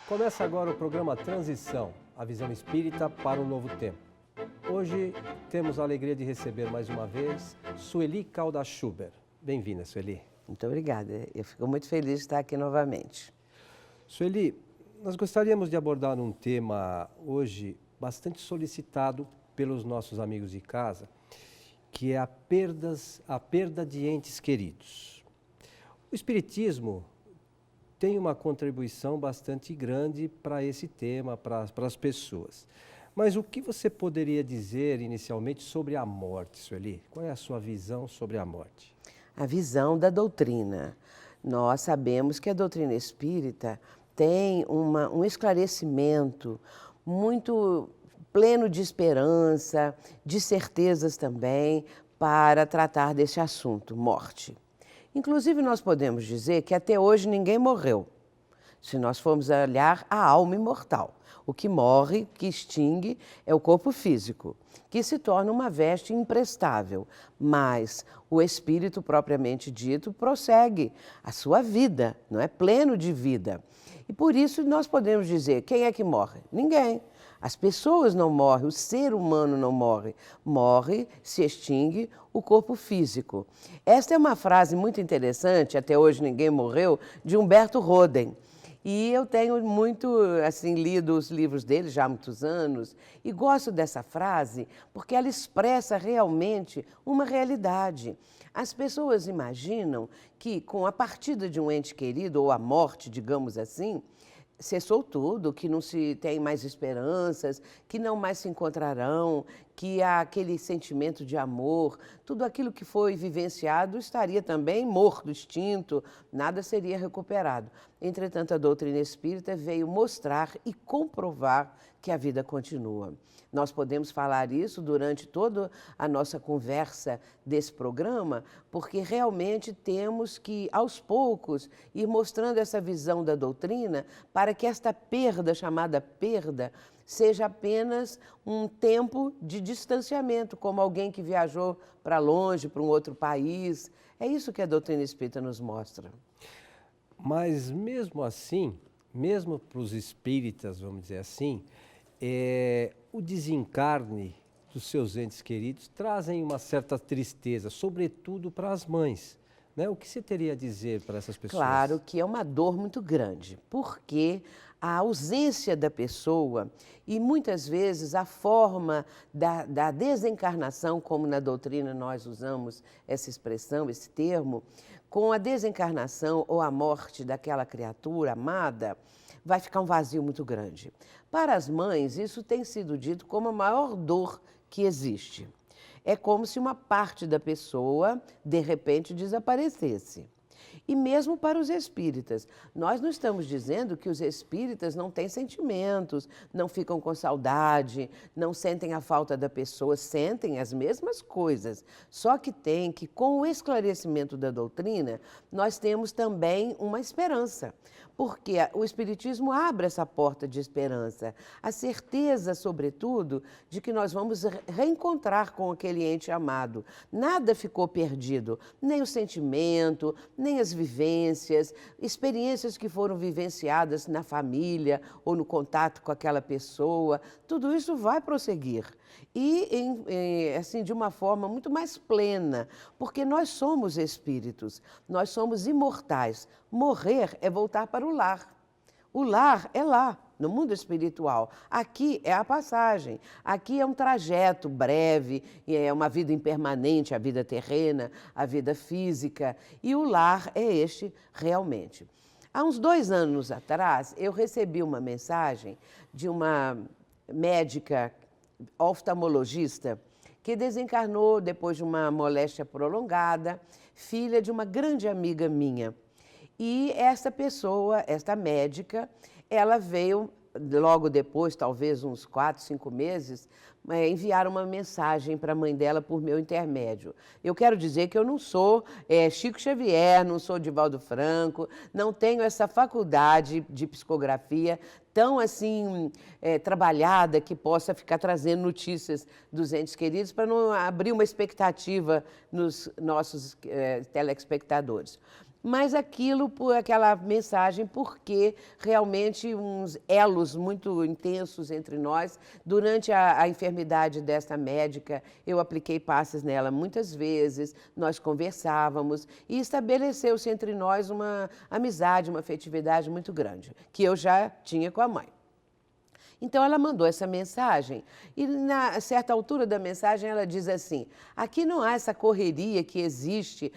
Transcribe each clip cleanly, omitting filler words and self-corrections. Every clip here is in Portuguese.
Começa agora o programa Transição, a visão espírita para um novo tempo. Hoje temos a alegria de receber mais uma vez Sueli Caldas Schubert. Bem-vinda, Sueli. Muito obrigada. Eu fico muito feliz de estar aqui novamente. Sueli, nós gostaríamos de abordar um tema hoje bastante solicitado pelos nossos amigos de casa, que é a perda de entes queridos. O Espiritismo tem uma contribuição bastante grande para esse tema, para as pessoas. Mas o que você poderia dizer inicialmente sobre a morte, Sueli? Qual é a sua visão sobre a morte? A visão da doutrina. Nós sabemos que a doutrina espírita tem um esclarecimento muito pleno de esperança, de certezas também, para tratar desse assunto, morte. Inclusive, nós podemos dizer que até hoje ninguém morreu. Se nós formos olhar a alma imortal, o que morre, que extingue, é o corpo físico, que se torna uma veste imprestável. Mas o espírito, propriamente dito, prossegue a sua vida, não é? Pleno de vida. E por isso nós podemos dizer, quem é que morre? Ninguém. As pessoas não morrem, o ser humano não morre. Morre, se extingue o corpo físico. Esta é uma frase muito interessante, até hoje ninguém morreu, de Humberto Roden. E eu tenho muito, assim, lido os livros dele já há muitos anos e gosto dessa frase porque ela expressa realmente uma realidade. As pessoas imaginam que com a partida de um ente querido ou a morte, digamos assim, cessou tudo, que não se tem mais esperanças, que não mais se encontrarão, que aquele sentimento de amor, tudo aquilo que foi vivenciado estaria também morto, extinto, nada seria recuperado. Entretanto, a doutrina espírita veio mostrar e comprovar que a vida continua. Nós podemos falar isso durante toda a nossa conversa desse programa, porque realmente temos que, aos poucos, ir mostrando essa visão da doutrina para que esta perda, chamada perda, seja apenas um tempo de distanciamento, como alguém que viajou para longe, para um outro país. É isso que a doutrina espírita nos mostra. Mas mesmo assim, mesmo para os espíritas, vamos dizer assim, o desencarne dos seus entes queridos trazem uma certa tristeza, sobretudo para as mães, né? O que você teria a dizer para essas pessoas? Claro que é uma dor muito grande, porque a ausência da pessoa e muitas vezes a forma da desencarnação, como na doutrina nós usamos essa expressão, esse termo, com a desencarnação ou a morte daquela criatura amada, vai ficar um vazio muito grande. Para as mães, isso tem sido dito como a maior dor que existe. É como se uma parte da pessoa, de repente, desaparecesse. E mesmo para os espíritas, nós não estamos dizendo que os espíritas não têm sentimentos, não ficam com saudade, não sentem a falta da pessoa, sentem as mesmas coisas. Só que tem que, com o esclarecimento da doutrina, nós temos também uma esperança. Porque o Espiritismo abre essa porta de esperança, a certeza, sobretudo, de que nós vamos reencontrar com aquele ente amado. Nada ficou perdido, nem o sentimento, nem as vivências, experiências que foram vivenciadas na família ou no contato com aquela pessoa, tudo isso vai prosseguir. E, assim, de uma forma muito mais plena, porque nós somos espíritos, nós somos imortais. Morrer é voltar para o lar. O lar é lá, no mundo espiritual. Aqui é a passagem, aqui é um trajeto breve, é uma vida impermanente, a vida terrena, a vida física, e o lar é este realmente. Há uns 2 anos atrás, eu recebi uma mensagem de uma médica oftalmologista que desencarnou depois de uma moléstia prolongada, filha de uma grande amiga minha. E essa pessoa, esta médica, ela veio logo depois, talvez uns 4, 5 meses, enviaram uma mensagem para a mãe dela por meu intermédio. Eu quero dizer que eu não sou Chico Xavier, não sou Divaldo Franco, não tenho essa faculdade de psicografia tão assim trabalhada que possa ficar trazendo notícias dos entes queridos para não abrir uma expectativa nos nossos telespectadores. Mas aquela mensagem, porque realmente uns elos muito intensos entre nós. Durante a enfermidade desta médica, eu apliquei passes nela muitas vezes, nós conversávamos e estabeleceu-se entre nós uma amizade, uma afetividade muito grande, que eu já tinha com a mãe. Então, ela mandou essa mensagem e, na certa altura da mensagem, ela diz assim: aqui não há essa correria que existe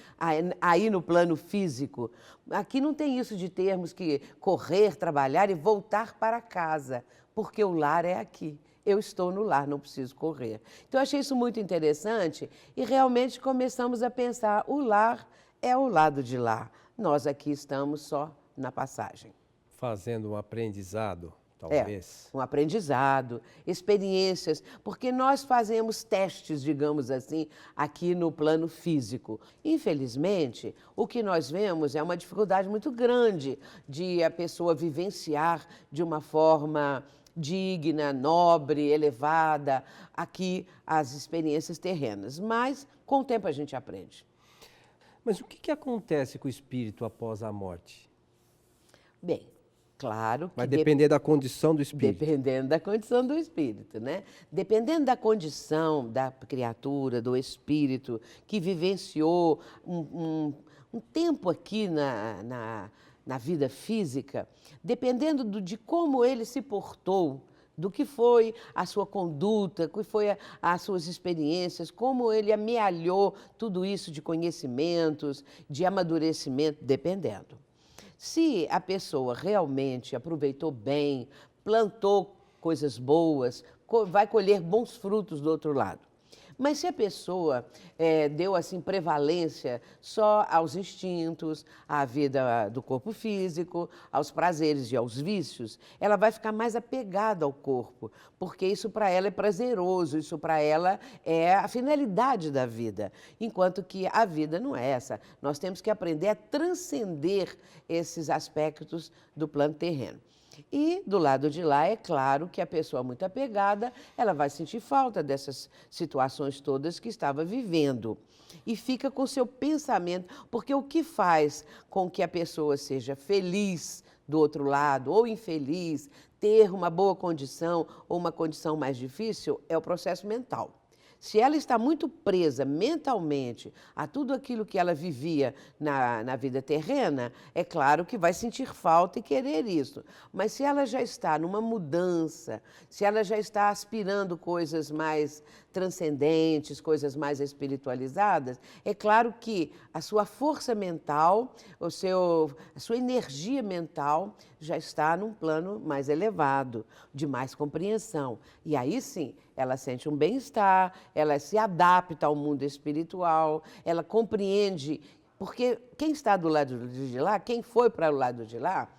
aí no plano físico. Aqui não tem isso de termos que correr, trabalhar e voltar para casa, porque o lar é aqui. Eu estou no lar, não preciso correr. Então, eu achei isso muito interessante e realmente começamos a pensar: o lar é o lado de lá. Nós aqui estamos só na passagem. Fazendo um aprendizado, talvez. Um aprendizado, experiências, porque nós fazemos testes, digamos assim, aqui no plano físico. Infelizmente, o que nós vemos é uma dificuldade muito grande de a pessoa vivenciar de uma forma digna, nobre, elevada, aqui as experiências terrenas. Mas, com o tempo, a gente aprende. Mas o que acontece com o espírito após a morte? Bem, claro que... Vai depender da condição do espírito. Dependendo da condição do espírito, né? Dependendo da condição da criatura, do espírito, que vivenciou um tempo aqui na vida física, dependendo de como ele se portou, do que foi a sua conduta, que foi as suas experiências, como ele amealhou tudo isso de conhecimentos, de amadurecimento, dependendo. Se a pessoa realmente aproveitou bem, plantou coisas boas, vai colher bons frutos do outro lado. Mas se a pessoa deu assim prevalência só aos instintos, à vida do corpo físico, aos prazeres e aos vícios, ela vai ficar mais apegada ao corpo, porque isso para ela é prazeroso, isso para ela é a finalidade da vida, enquanto que a vida não é essa. Nós temos que aprender a transcender esses aspectos do plano terreno. E do lado de lá, é claro que a pessoa muito apegada, ela vai sentir falta dessas situações todas que estava vivendo. E fica com o seu pensamento, porque o que faz com que a pessoa seja feliz do outro lado ou infeliz, ter uma boa condição ou uma condição mais difícil, é o processo mental. Se ela está muito presa mentalmente a tudo aquilo que ela vivia na vida terrena, é claro que vai sentir falta e querer isso. Mas se ela já está numa mudança, se ela já está aspirando coisas mais transcendentes, coisas mais espiritualizadas, é claro que a sua força mental, a sua energia mental já está num plano mais elevado, de mais compreensão. E aí sim, ela sente um bem-estar, ela se adapta ao mundo espiritual, ela compreende, porque quem está do lado de lá, quem foi para o lado de lá,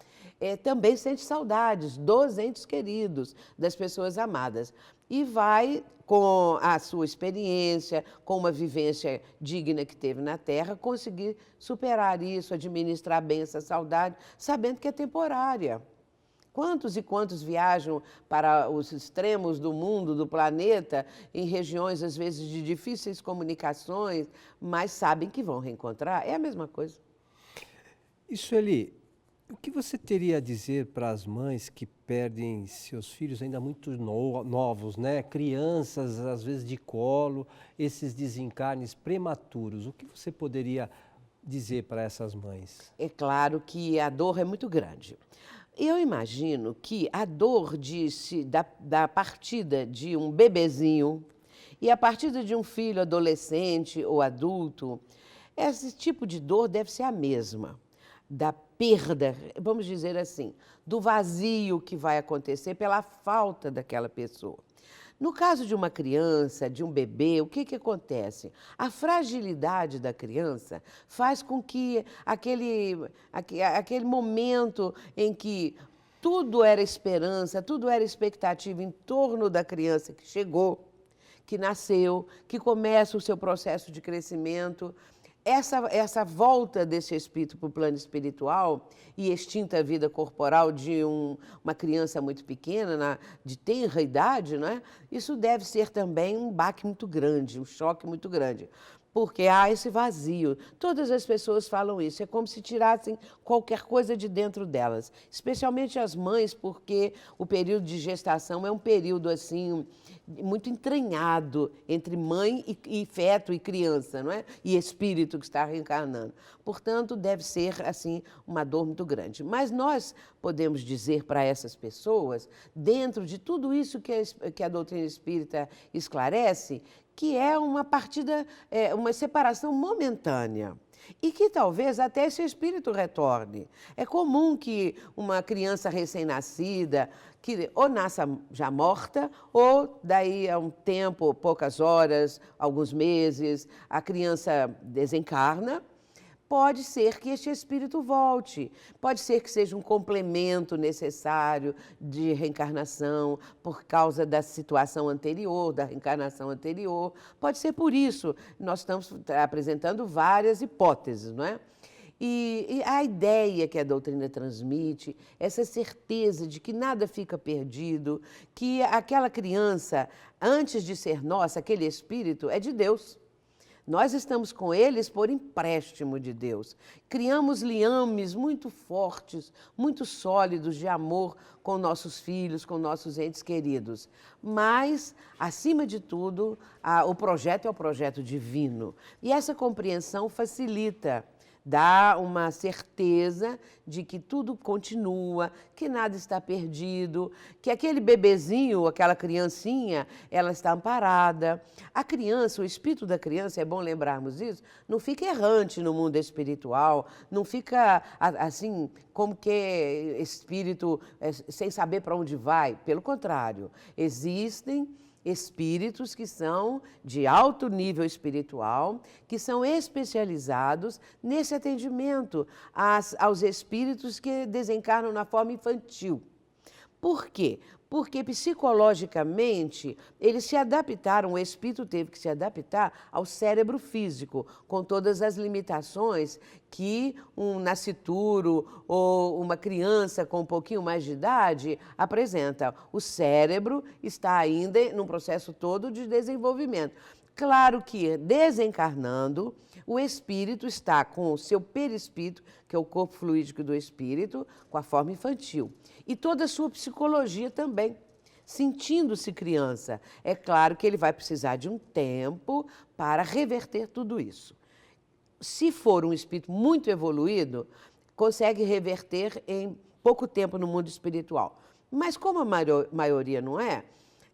também sente saudades dos entes queridos, das pessoas amadas. E vai, com a sua experiência, com uma vivência digna que teve na Terra, conseguir superar isso, administrar bem essa saudade, sabendo que é temporária. Quantos e quantos viajam para os extremos do mundo, do planeta, em regiões, às vezes, de difíceis comunicações, mas sabem que vão reencontrar? É a mesma coisa. Sueli, o que você teria a dizer para as mães que perdem seus filhos ainda muito novos, né? Crianças, às vezes de colo, esses desencarnes prematuros? O que você poderia dizer para essas mães? É claro que a dor é muito grande. Eu imagino que a dor da partida de um bebezinho e a partida de um filho adolescente ou adulto, esse tipo de dor deve ser a mesma. Da perda, vamos dizer assim, do vazio que vai acontecer pela falta daquela pessoa. No caso de uma criança, de um bebê, o que acontece? A fragilidade da criança faz com que aquele momento em que tudo era esperança, tudo era expectativa em torno da criança que chegou, que nasceu, que começa o seu processo de crescimento. Essa volta desse espírito para o plano espiritual e extinta a vida corporal de uma criança muito pequena, de tenra idade, não é? Isso deve ser também um baque muito grande, um choque muito grande. Porque há esse vazio. Todas as pessoas falam isso, é como se tirassem qualquer coisa de dentro delas, especialmente as mães, porque o período de gestação é um período assim muito entranhado entre mãe e feto e criança, não é? E espírito que está reencarnando. Portanto, deve ser assim uma dor muito grande. Mas nós podemos dizer para essas pessoas, dentro de tudo isso que a doutrina espírita esclarece, que é uma partida, uma separação momentânea. E que talvez até esse espírito retorne. É comum que uma criança recém-nascida, que ou nasça já morta, ou daí a um tempo, poucas horas, alguns meses, a criança desencarna. Pode ser que este espírito volte, pode ser que seja um complemento necessário de reencarnação por causa da situação anterior, da reencarnação anterior. Pode ser por isso. Nós estamos apresentando várias hipóteses, não é? E a ideia que a doutrina transmite, essa certeza de que nada fica perdido, que aquela criança, antes de ser nossa, aquele espírito, é de Deus. Nós estamos com eles por empréstimo de Deus. Criamos liames muito fortes, muito sólidos de amor com nossos filhos, com nossos entes queridos. Mas, acima de tudo, o projeto é o projeto divino. E essa compreensão facilita, dá uma certeza de que tudo continua, que nada está perdido, que aquele bebezinho, aquela criancinha, ela está amparada. A criança, o espírito da criança, é bom lembrarmos isso, não fica errante no mundo espiritual, não fica assim, como que espírito sem saber para onde vai. Pelo contrário, existem espíritos que são de alto nível espiritual, que são especializados nesse atendimento aos espíritos que desencarnam na forma infantil. Por quê? Porque psicologicamente eles se adaptaram, o espírito teve que se adaptar ao cérebro físico, com todas as limitações que um nascituro ou uma criança com um pouquinho mais de idade apresenta. O cérebro está ainda num processo todo de desenvolvimento. Claro que, desencarnando, o espírito está com o seu perispírito, que é o corpo fluídico do espírito, com a forma infantil. E toda a sua psicologia também, sentindo-se criança. É claro que ele vai precisar de um tempo para reverter tudo isso. Se for um espírito muito evoluído, consegue reverter em pouco tempo no mundo espiritual. Mas como a maioria não é,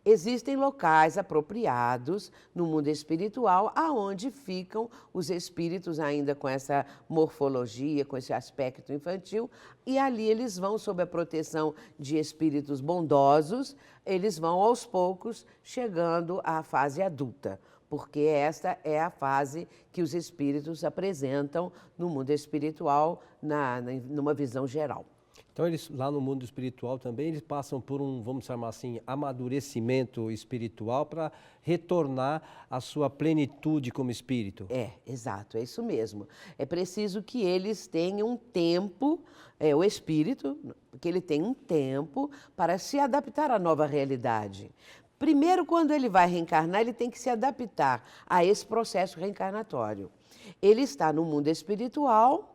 existem locais apropriados no mundo espiritual aonde ficam os espíritos ainda com essa morfologia, com esse aspecto infantil, e ali eles vão, sob a proteção de espíritos bondosos, eles vão aos poucos chegando à fase adulta, porque esta é a fase que os espíritos apresentam no mundo espiritual, numa visão geral. Então, eles lá no mundo espiritual também, eles passam por um, vamos chamar assim, amadurecimento espiritual para retornar à sua plenitude como espírito. Exato, é isso mesmo. É preciso que eles tenham um tempo, o espírito, que ele tenha um tempo para se adaptar à nova realidade. Primeiro, quando ele vai reencarnar, ele tem que se adaptar a esse processo reencarnatório. Ele está no mundo espiritual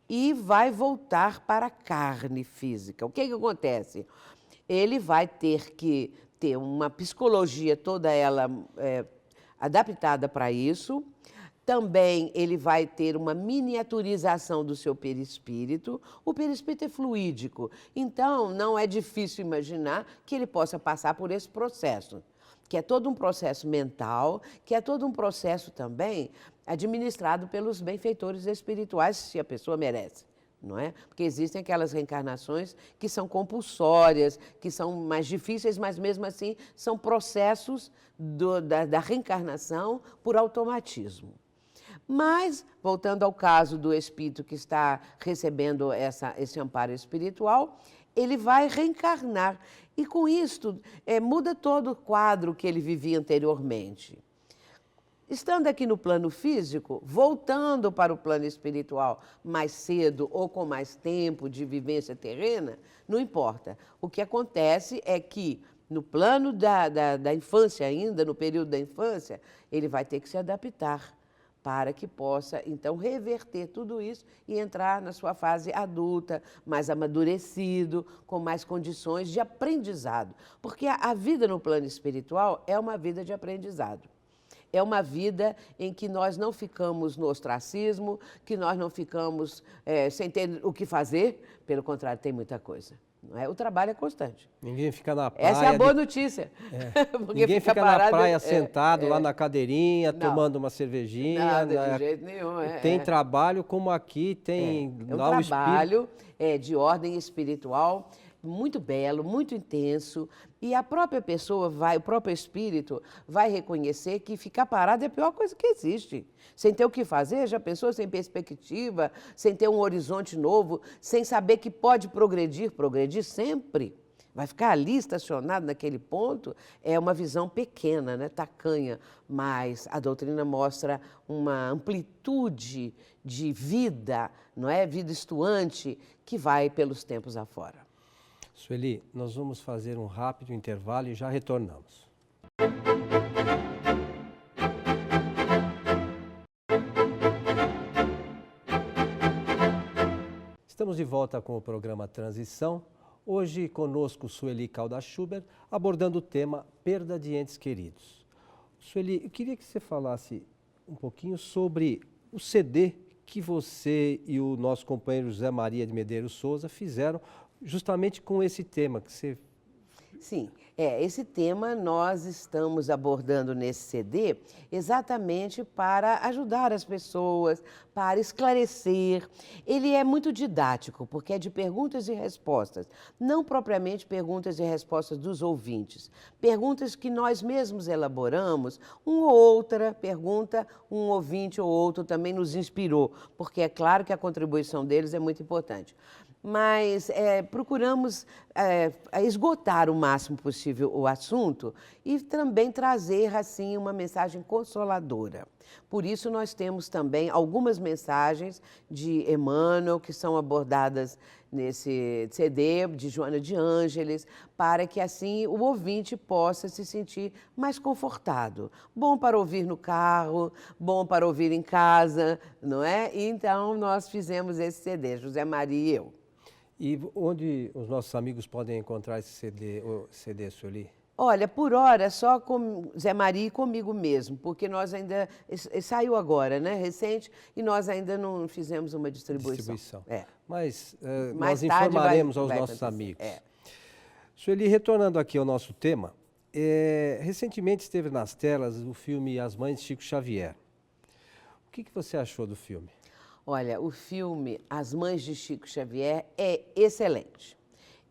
e vai voltar para a carne física. O que acontece? Ele vai ter que ter uma psicologia toda ela adaptada para isso. Também ele vai ter uma miniaturização do seu perispírito. O perispírito é fluídico, então não é difícil imaginar que ele possa passar por esse processo, que é todo um processo mental, que é todo um processo também administrado pelos benfeitores espirituais, se a pessoa merece, não é? Porque existem aquelas reencarnações que são compulsórias, que são mais difíceis, mas mesmo assim são processos da reencarnação por automatismo. Mas, voltando ao caso do espírito que está recebendo esse amparo espiritual, ele vai reencarnar. E com isto, muda todo o quadro que ele vivia anteriormente. Estando aqui no plano físico, voltando para o plano espiritual mais cedo ou com mais tempo de vivência terrena, não importa. O que acontece é que no plano da infância ainda, no período da infância, ele vai ter que se adaptar para que possa, então, reverter tudo isso e entrar na sua fase adulta, mais amadurecido, com mais condições de aprendizado. Porque a vida no plano espiritual é uma vida de aprendizado. É uma vida em que nós não ficamos no ostracismo, que nós não ficamos sem ter o que fazer, pelo contrário, tem muita coisa. Não é? O trabalho é constante. Ninguém fica na praia. Essa é a boa notícia. Ninguém fica na praia sentado lá na cadeirinha, Não. tomando uma cervejinha. Nada, de jeito nenhum. Tem trabalho como aqui, tem É um lá o trabalho de ordem espiritual muito belo, muito intenso, e a própria pessoa vai, o próprio espírito vai reconhecer que ficar parado é a pior coisa que existe. Sem ter o que fazer, já pensou, sem perspectiva, sem ter um horizonte novo, sem saber que pode progredir sempre. Vai ficar ali estacionado naquele ponto, é uma visão pequena, né, tacanha, mas a doutrina mostra uma amplitude de vida, não é? Vida estuante, que vai pelos tempos afora. Sueli, nós vamos fazer um rápido intervalo e já retornamos. Estamos de volta com o programa Transição. Hoje conosco Sueli Caldas-Schubert, abordando o tema perda de entes queridos. Sueli, eu queria que você falasse um pouquinho sobre o CD que você e o nosso companheiro José Maria de Medeiros Souza fizeram justamente com esse tema que você... Sim, esse tema nós estamos abordando nesse CD exatamente para ajudar as pessoas, para esclarecer. Ele é muito didático, porque é de perguntas e respostas, não propriamente perguntas e respostas dos ouvintes. Perguntas que nós mesmos elaboramos, uma ou outra pergunta, um ouvinte ou outro também nos inspirou, porque é claro que a contribuição deles é muito importante. Mas procuramos esgotar o máximo possível o assunto e também trazer, assim, uma mensagem consoladora. Por isso, nós temos também algumas mensagens de Emmanuel, que são abordadas nesse CD, de Joana de Ângeles, para que, assim, o ouvinte possa se sentir mais confortado. Bom para ouvir no carro, bom para ouvir em casa, não é? Então, nós fizemos esse CD, José Maria e eu. E onde os nossos amigos podem encontrar esse CD, Sueli? Olha, por hora, só com Zé Maria e comigo mesmo, porque nós ainda... Saiu agora, né, recente, e nós ainda não fizemos uma distribuição. Mas Mais nós tarde informaremos aos vai nossos acontecer. amigos. Sueli, retornando aqui ao nosso tema, recentemente esteve nas telas o filme As Mães de Chico Xavier. O que você achou do filme? Olha, o filme As Mães de Chico Xavier é excelente.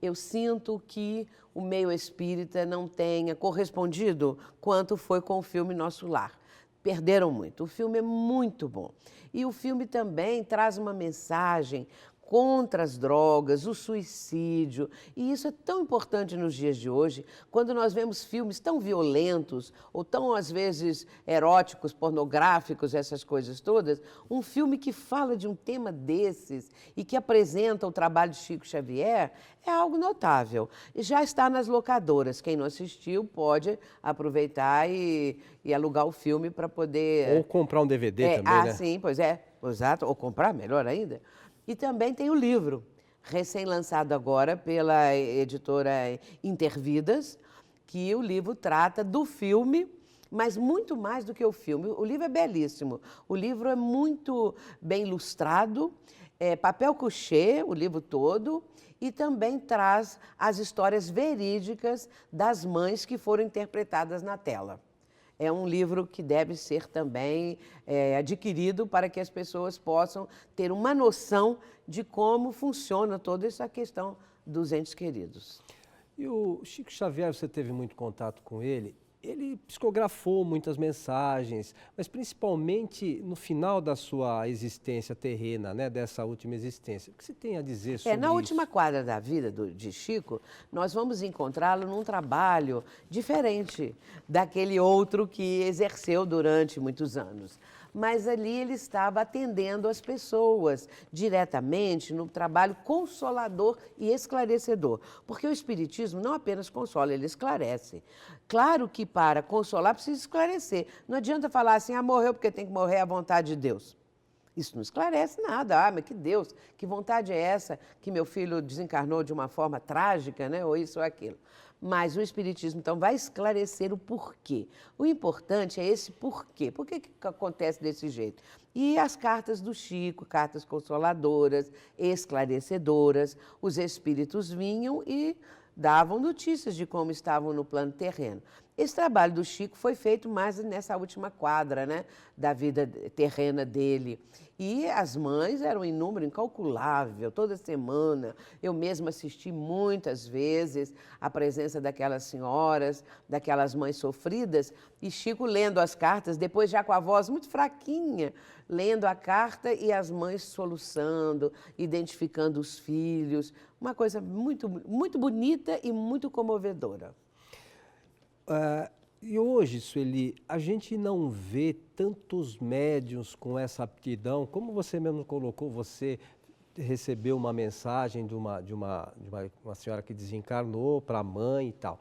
Eu sinto que o meio espírita não tenha correspondido quanto foi com o filme Nosso Lar. Perderam muito. O filme é muito bom. E o filme também traz uma mensagem contra as drogas, o suicídio. E isso é tão importante nos dias de hoje, quando nós vemos filmes tão violentos, ou tão, às vezes, eróticos, pornográficos, essas coisas todas. Um filme que fala de um tema desses e que apresenta o trabalho de Chico Xavier é algo notável. E já está nas locadoras. Quem não assistiu pode aproveitar e alugar o filme para poder... Ou comprar um DVD também, né? Sim, pois é. Exato. Ou comprar, melhor ainda. E também tem o livro, recém-lançado agora pela editora Intervidas, que o livro trata do filme, mas muito mais do que o filme. O livro é belíssimo, o livro é muito bem ilustrado, papel couché, o livro todo, e também traz as histórias verídicas das mães que foram interpretadas na tela. É um livro que deve ser também adquirido para que as pessoas possam ter uma noção de como funciona toda essa questão dos entes queridos. E o Chico Xavier, você teve muito contato com ele. ele psicografou muitas mensagens, mas principalmente no final da sua existência terrena, né, dessa última existência. O que você tem a dizer sobre Na última isso? quadra da vida de Chico, nós vamos encontrá-lo num trabalho diferente daquele outro que exerceu durante muitos anos. Mas ali ele estava atendendo as pessoas diretamente no trabalho consolador e esclarecedor. Porque o Espiritismo não apenas consola, ele esclarece. Claro que para consolar precisa esclarecer. Não adianta falar assim, morreu porque tem que morrer à vontade de Deus. Isso não esclarece nada. Mas que Deus, que vontade é essa que meu filho desencarnou de uma forma trágica, né? Ou isso ou aquilo. Mas o Espiritismo, então, vai esclarecer o porquê. O importante é esse porquê. Por que acontece desse jeito? E as cartas do Chico, cartas consoladoras, esclarecedoras, os espíritos vinham e davam notícias de como estavam no plano terreno. Esse trabalho do Chico foi feito mais nessa última quadra, né, da vida terrena dele. E as mães eram em número incalculável, toda semana. Eu mesma assisti muitas vezes a presença daquelas senhoras, daquelas mães sofridas, e Chico lendo as cartas, depois já com a voz muito fraquinha, lendo a carta e as mães soluçando, identificando os filhos. Uma coisa muito, muito bonita e muito comovedora. E hoje, Sueli, a gente não vê tantos médiuns com essa aptidão, como você mesmo colocou, você recebeu uma mensagem de uma senhora que desencarnou para a mãe e tal.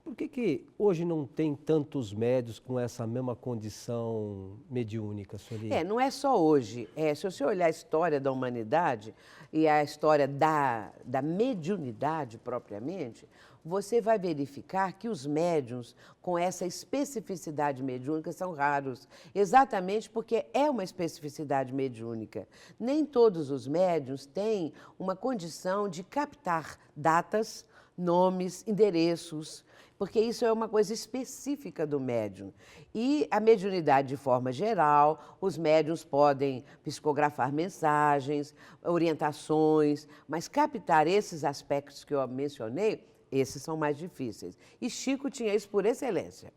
Por que hoje não tem tantos médiuns com essa mesma condição mediúnica, Sueli? Não é só hoje. Se você olhar a história da humanidade e a história da mediunidade propriamente, você vai verificar que os médiuns com essa especificidade mediúnica são raros, exatamente porque é uma especificidade mediúnica. Nem todos os médiuns têm uma condição de captar datas, nomes, endereços, porque isso é uma coisa específica do médium. E a mediunidade, de forma geral, os médiuns podem psicografar mensagens, orientações, mas captar esses aspectos que eu mencionei, esses são mais difíceis. E Chico tinha isso por excelência.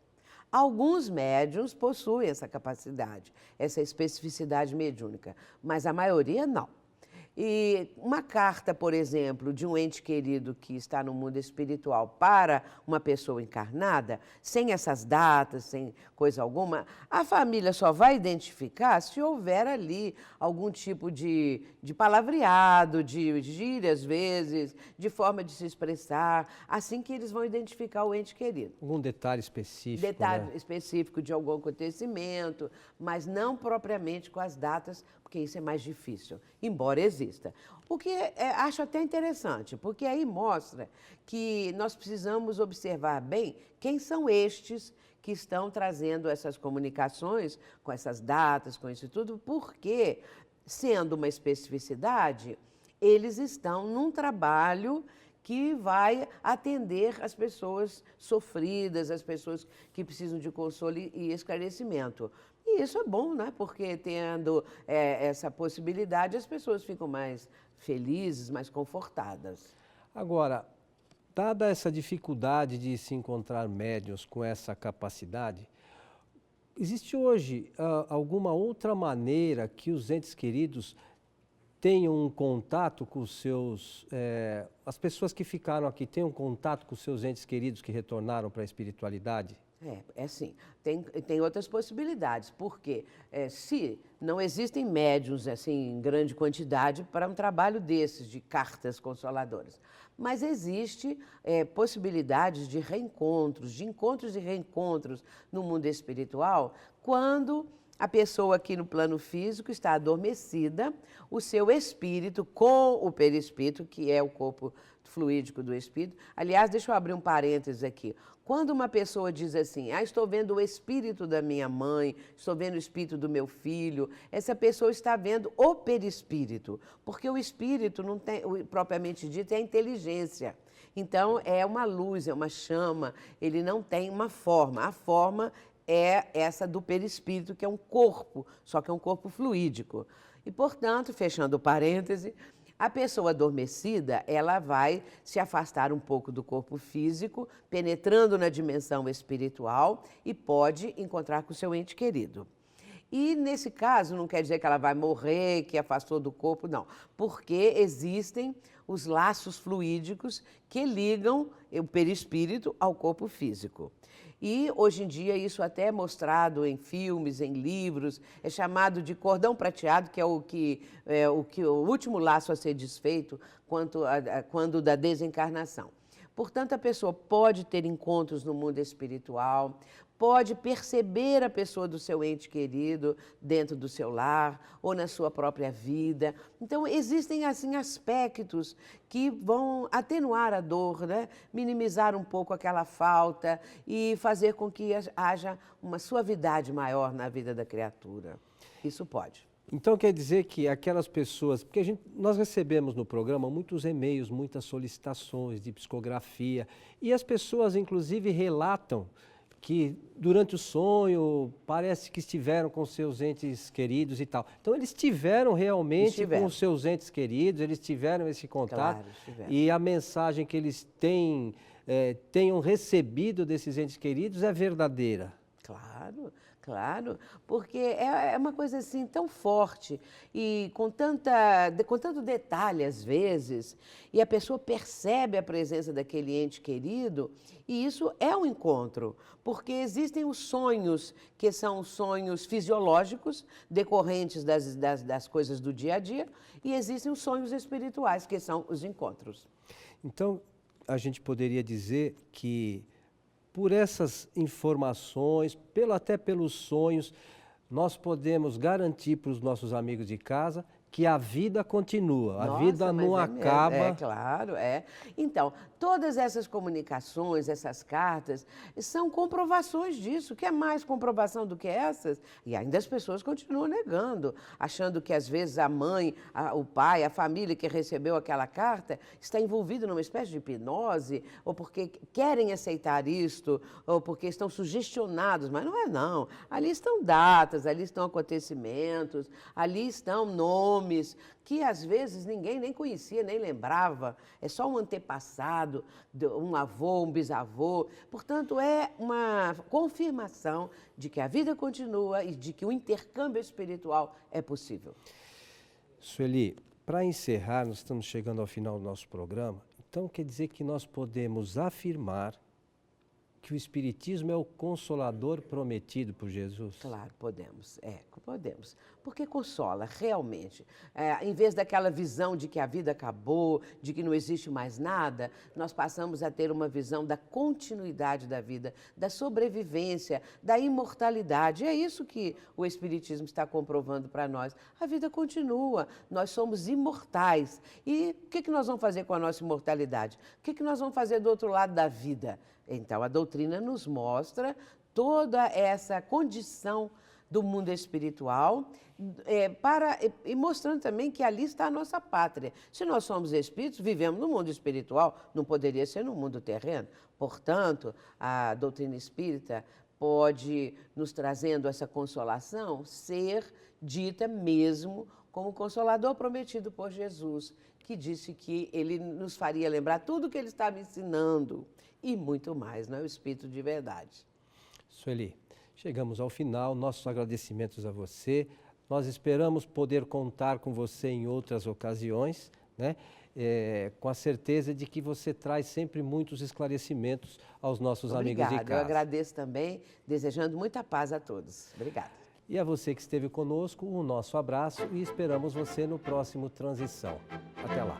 Alguns médiuns possuem essa capacidade, essa especificidade mediúnica, mas a maioria não. E uma carta, por exemplo, de um ente querido que está no mundo espiritual para uma pessoa encarnada, sem essas datas, sem coisa alguma, a família só vai identificar se houver ali algum tipo de palavreado, de gíria, às vezes, de forma de se expressar, assim que eles vão identificar o ente querido. Algum detalhe específico? Detalhe específico de algum acontecimento, mas não propriamente com as datas, porque isso é mais difícil, embora exista. O que acho até interessante, porque aí mostra que nós precisamos observar bem quem são estes que estão trazendo essas comunicações, com essas datas, com isso tudo, porque, sendo uma especificidade, eles estão num trabalho que vai atender as pessoas sofridas, as pessoas que precisam de consolo e esclarecimento. E isso é bom, né? Porque tendo essa possibilidade, as pessoas ficam mais felizes, mais confortadas. Agora, dada essa dificuldade de se encontrar médiuns com essa capacidade, existe hoje alguma outra maneira que os entes queridos tenham um contato com os seus... as pessoas que ficaram aqui tenham contato com os seus entes queridos que retornaram para a espiritualidade? Sim. Tem outras possibilidades, porque se não existem médiuns assim, em grande quantidade para um trabalho desses, de cartas consoladoras, mas existe possibilidades de reencontros, de encontros e reencontros no mundo espiritual, quando a pessoa aqui no plano físico está adormecida, o seu espírito com o perispírito, que é o corpo fluídico do espírito. Aliás, deixa eu abrir um parênteses aqui. Quando uma pessoa diz assim, estou vendo o espírito da minha mãe, estou vendo o espírito do meu filho, essa pessoa está vendo o perispírito, porque o espírito não tem, propriamente dito, é a inteligência. Então, é uma luz, é uma chama, ele não tem uma forma. A forma é essa do perispírito, que é um corpo, só que é um corpo fluídico. E, portanto, fechando o parêntese, A pessoa adormecida, ela vai se afastar um pouco do corpo físico, penetrando na dimensão espiritual e pode encontrar com o seu ente querido. E nesse caso, não quer dizer que ela vai morrer, que afastou do corpo, não. Porque existem os laços fluídicos que ligam o perispírito ao corpo físico. E hoje em dia isso até é mostrado em filmes, em livros, é chamado de cordão prateado, que é o último laço a ser desfeito quando da desencarnação. Portanto, a pessoa pode ter encontros no mundo espiritual, pode perceber a pessoa do seu ente querido dentro do seu lar ou na sua própria vida. Então, existem assim aspectos que vão atenuar a dor, né? Minimizar um pouco aquela falta e fazer com que haja uma suavidade maior na vida da criatura. Isso pode. Então quer dizer que aquelas pessoas, porque nós recebemos no programa muitos e-mails, muitas solicitações de psicografia, e as pessoas inclusive relatam que durante o sonho parece que estiveram com seus entes queridos e tal. Então eles tiveram realmente com os seus entes queridos, eles tiveram esse contato, claro, tiveram. E a mensagem que eles tenham recebido desses entes queridos é verdadeira. Claro, claro, porque é uma coisa assim tão forte e com tanto detalhe às vezes, e a pessoa percebe a presença daquele ente querido, e isso é um encontro, porque existem os sonhos, que são sonhos fisiológicos, decorrentes das coisas do dia a dia, e existem os sonhos espirituais, que são os encontros. Então, a gente poderia dizer que por essas informações, até pelos sonhos, nós podemos garantir para os nossos amigos de casa que a vida continua, a vida não acaba. É claro, é. Então, todas essas comunicações, essas cartas, são comprovações disso. Quer mais comprovação do que essas? E ainda as pessoas continuam negando, achando que às vezes a mãe, o pai, a família que recebeu aquela carta está envolvido numa espécie de hipnose, ou porque querem aceitar isto, ou porque estão sugestionados, mas não é não. Ali estão datas, ali estão acontecimentos, ali estão nomes, que às vezes ninguém nem conhecia, nem lembrava. É só um antepassado, um avô, um bisavô. Portanto, é uma confirmação de que a vida continua e de que o intercâmbio espiritual é possível. Sueli, para encerrar, nós estamos chegando ao final do nosso programa, então quer dizer que nós podemos afirmar que o Espiritismo é o consolador prometido por Jesus? Claro, podemos, podemos. Porque consola, realmente. Em vez daquela visão de que a vida acabou, de que não existe mais nada, nós passamos a ter uma visão da continuidade da vida, da sobrevivência, da imortalidade. É isso que o Espiritismo está comprovando para nós. A vida continua, nós somos imortais. E o que nós vamos fazer com a nossa imortalidade? O que nós vamos fazer do outro lado da vida? Então, a doutrina nos mostra toda essa condição do mundo espiritual e mostrando também que ali está a nossa pátria. Se nós somos espíritos, vivemos no mundo espiritual, não poderia ser no mundo terreno. Portanto, a doutrina espírita pode, nos trazendo essa consolação, ser dita mesmo como o consolador prometido por Jesus, que disse que ele nos faria lembrar tudo o que ele estava ensinando e muito mais, não é? O Espírito de verdade. Sueli, chegamos ao final, nossos agradecimentos a você. Nós esperamos poder contar com você em outras ocasiões, né? Com a certeza de que você traz sempre muitos esclarecimentos aos nossos amigos de casa. Eu agradeço também, desejando muita paz a todos. Obrigada. E a você que esteve conosco, o nosso abraço e esperamos você no próximo Transição. Até lá.